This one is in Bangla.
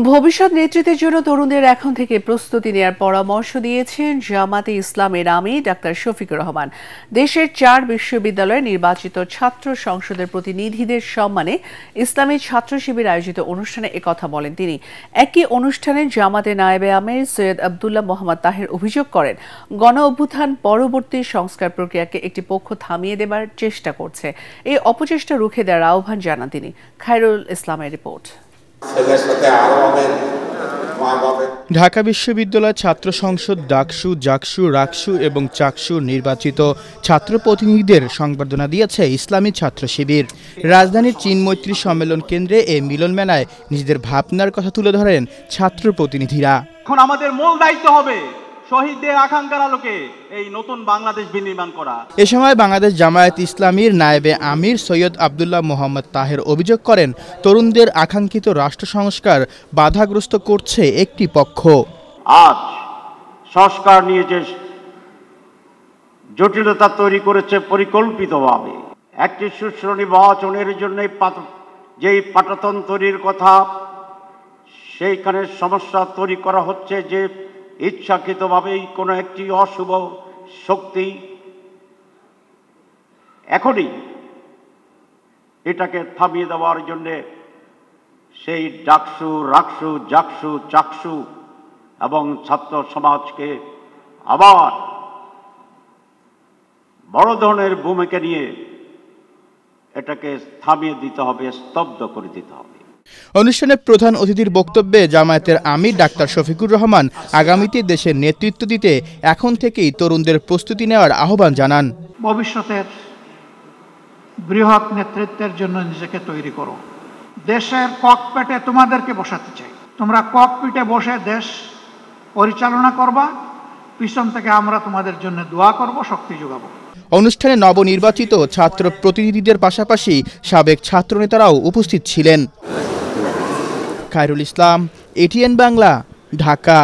ভবিষ্যৎ নেতৃত্বের জন্য তরুণদের এখন থেকে প্রস্তুতি নেওয়ার পরামর্শ দিয়েছেন জামাতে ইসলামের আমির ডাক্তার শফিকুর রহমান। দেশের 4 বিশ্ববিদ্যালয়ে নির্বাচিত ছাত্র সংসদের প্রতিনিধিদের সম্মানে ইসলামী ছাত্র শিবির আয়োজিত অনুষ্ঠানে একথা বলেন তিনি। একই অনুষ্ঠানে জামাতে নায়েবে আমির সৈয়দ আব্দুল্লাহ মোহাম্মদ তাহের অভিযোগ করেন, গণ অভ্যুত্থান পরবর্তী সংস্কার প্রক্রিয়াকে একটি পক্ষ থামিয়ে দেবার চেষ্টা করছে। এই অপচেষ্টা রুখে দেওয়ার আহ্বান জানান তিনি। খায়রুল ইসলামের রিপোর্ট। ঢাকা বিশ্ববিদ্যালয় ছাত্র সংসদ ডাকসু, জাকসু, রাকসু এবং চাকসু নির্বাচিত ছাত্র প্রতিনিধিদের সংবর্ধনা দিয়েছে ইসলামী ছাত্র শিবির। রাজধানীর চীন মৈত্রী সম্মেলন কেন্দ্রে এই মিলন মেলায় নিজেদের ভাবনার কথা তুলে ধরেন ছাত্র প্রতিনিধিরা। এখন আমাদের মূল দায়িত্ব হবে শহীদদের আকাঙ্ক্ষার আলোকে এই নতুন বাংলাদেশ বিনির্মাণ করা। এ সময় বাংলাদেশ জামায়াত ইসলামীর নায়েবে আমির সৈয়দ আব্দুল্লাহ মোহাম্মদ তাহের অভিযোগ করেন, তরুণদের আকাঙ্ক্ষিত রাষ্ট্র সংস্কার বাধাগ্রস্ত করছে একটি পক্ষ। আজ সংস্কার নিয়ে যে জটিলতা তৈরি করেছে পরিকল্পিতভাবে, একটি সুষ্ঠু নির্বাচনের জন্য যেই পাটাতন তৈরির কথা, সেইখানে সমস্যা তৈরি করা হচ্ছে যে ইচ্ছাকৃতভাবেই কোনো একটি অশুভ শক্তি এখনই এটাকে থামিয়ে দেওয়ার জন্যে সেই ডাকসু, রাকসু, জাকসু, চাকসু এবং ছাত্র সমাজকে আবার বড় ধরনের ভূমিকা নিয়ে এটাকে থামিয়ে দিতে হবে, স্তব্ধ করে দিতে হবে। অনুষ্ঠানে প্রধান অতিথির বক্তব্যে জামায়াতের আমির ডাক্তার শফিকুর রহমান আগামীতে দেশের নেতৃত্ব দিতে এখন থেকেই তরুণদের প্রস্তুতি নেওয়ার আহ্বান জানান। ভবিষ্যতের বৃহৎ নেতৃত্বের জন্য নিজেকে তৈরি করো। দেশের ককপিটে তোমাদেরকে বসাতে চাই। তোমরা ককপিটে বসে দেশ পরিচালনা করবা, পিছন থেকে আমরা তোমাদের জন্য দোয়া করব, শক্তি যোগাবো। অনুষ্ঠানে নবনির্বাচিত ছাত্র প্রতিনিধিদের পাশাপাশি সাবেক ছাত্রনেতারাও উপস্থিত ছিলেন। খায়রুল ইসলাম, এটিএন বাংলা, ঢাকা।